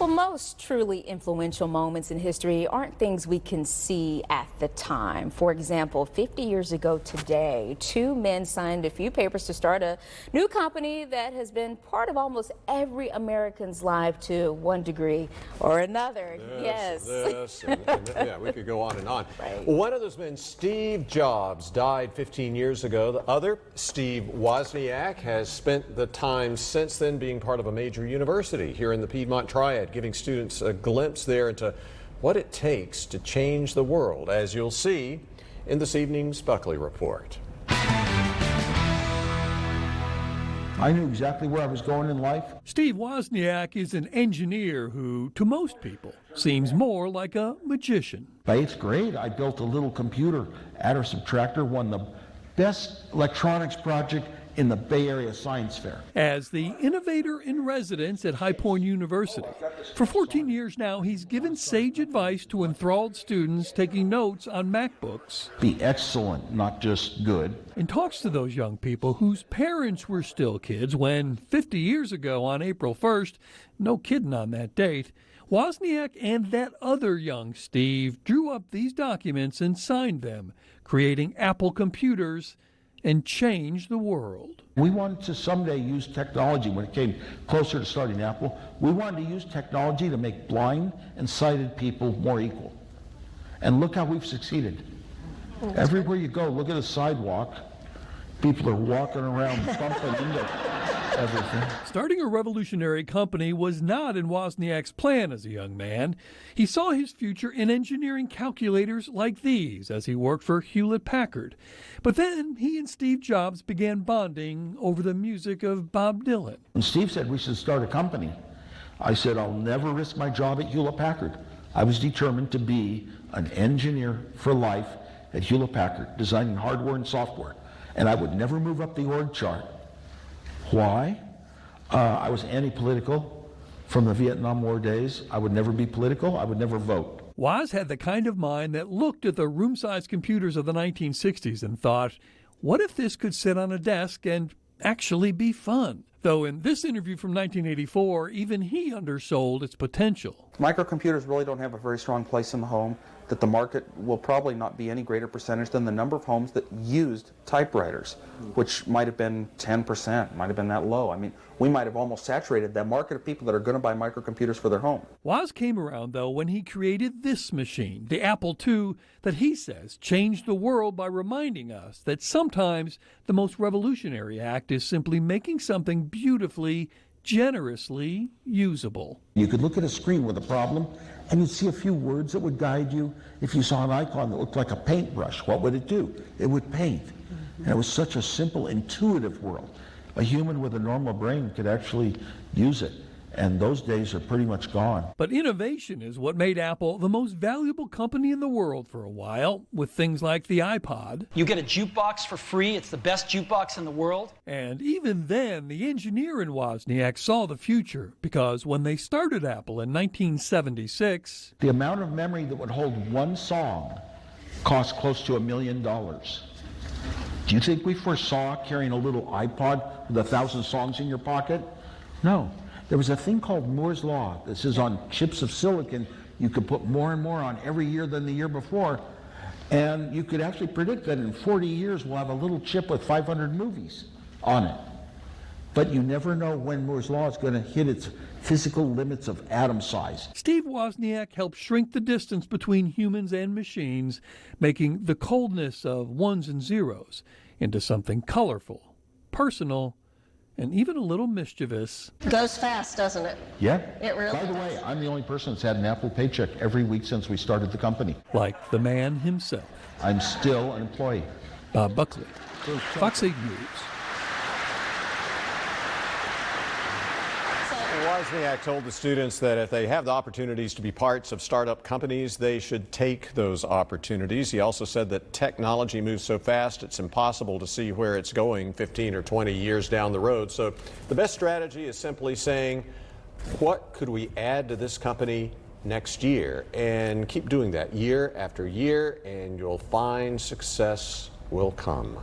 Well, most truly influential moments in history aren't things we can see at the time. For example, 50 years ago today, two men signed a few papers to start a new company that has been part of almost every American's life to one degree or another. Yes. Yeah, we could go on and on. Right. One of those men, Steve Jobs, died 15 years ago. The other, Steve Wozniak, has spent the time since then being part of a major university here in the Piedmont Triad, giving students a glimpse there into what it takes to change the world, as you'll see in this evening's Buckley Report. I knew exactly where I was going in life. Steve Wozniak is an engineer who, to most people, seems more like a magician. By 8th grade, I built a little computer adder subtractor, won the best electronics project in the Bay Area Science Fair. As the innovator in residence at High Point University, for 14 years now, he's given sage advice to enthralled students taking notes on MacBooks. Be excellent, not just good. And talks to those young people whose parents were still kids when, 50 years ago on April 1st, no kidding on that date, Wozniak and that other young Steve drew up these documents and signed them, creating Apple computers and change the world. We wanted to someday use technology when it came closer to starting Apple. We wanted to use technology to make blind and sighted people more equal. And look how we've succeeded. Everywhere you go, look at a sidewalk. People are walking around bumping into everything. Starting a revolutionary company was not in Wozniak's plan as a young man. He saw his future in engineering calculators like these as he worked for Hewlett-Packard. But then he and Steve Jobs began bonding over the music of Bob Dylan. When Steve said we should start a company, I said I'll never risk my job at Hewlett-Packard. I was determined to be an engineer for life at Hewlett-Packard, designing hardware and software. And I would never move up the org chart. Why? I was anti-political from the Vietnam War days. I would never be political. I would never vote. Woz had the kind of mind that looked at the room-sized computers of the 1960s and thought, what if this could sit on a desk and actually be fun? Though in this interview from 1984, even he undersold its potential. Microcomputers really don't have a very strong place in the home, that the market will probably not be any greater percentage than the number of homes that used typewriters, which might have been 10%, might have been that low. I mean, we might have almost saturated that market of people that are going to buy microcomputers for their home. Woz came around, though, when he created this machine, the Apple II, that he says changed the world by reminding us that sometimes the most revolutionary act is simply making something beautifully, generously usable. You could look at a screen with a problem and you'd see a few words that would guide you. If you saw an icon that looked like a paintbrush, what would it do? It would paint. And it was such a simple, intuitive world. A human with a normal brain could actually use it. And those days are pretty much gone. But innovation is what made Apple the most valuable company in the world for a while, with things like the iPod. You get a jukebox for free. It's the best jukebox in the world. And even then, the engineer in Wozniak saw the future, because when they started Apple in 1976... the amount of memory that would hold one song cost close to $1 million. Do you think we foresaw carrying a little iPod with 1,000 songs in your pocket? No. There was a thing called Moore's Law. This is on chips of silicon. You could put more and more on every year than the year before. And you could actually predict that in 40 years we'll have a little chip with 500 movies on it. But you never know when Moore's Law is going to hit its physical limits of atom size. Steve Wozniak helped shrink the distance between humans and machines, making the coldness of ones and zeros into something colorful, personal, and even a little mischievous. Goes fast, doesn't it? Yeah. It really By the way, I'm the only person that's had an Apple paycheck every week since we started the company. Like the man himself. I'm still an employee. Bob Buckley, Fox 8 News. Wozniak told the students that if they have the opportunities to be parts of startup companies, they should take those opportunities. He also said that technology moves so fast, it's impossible to see where it's going 15 or 20 years down the road. So the best strategy is simply saying, what could we add to this company next year? And keep doing that year after year, and you'll find success will come.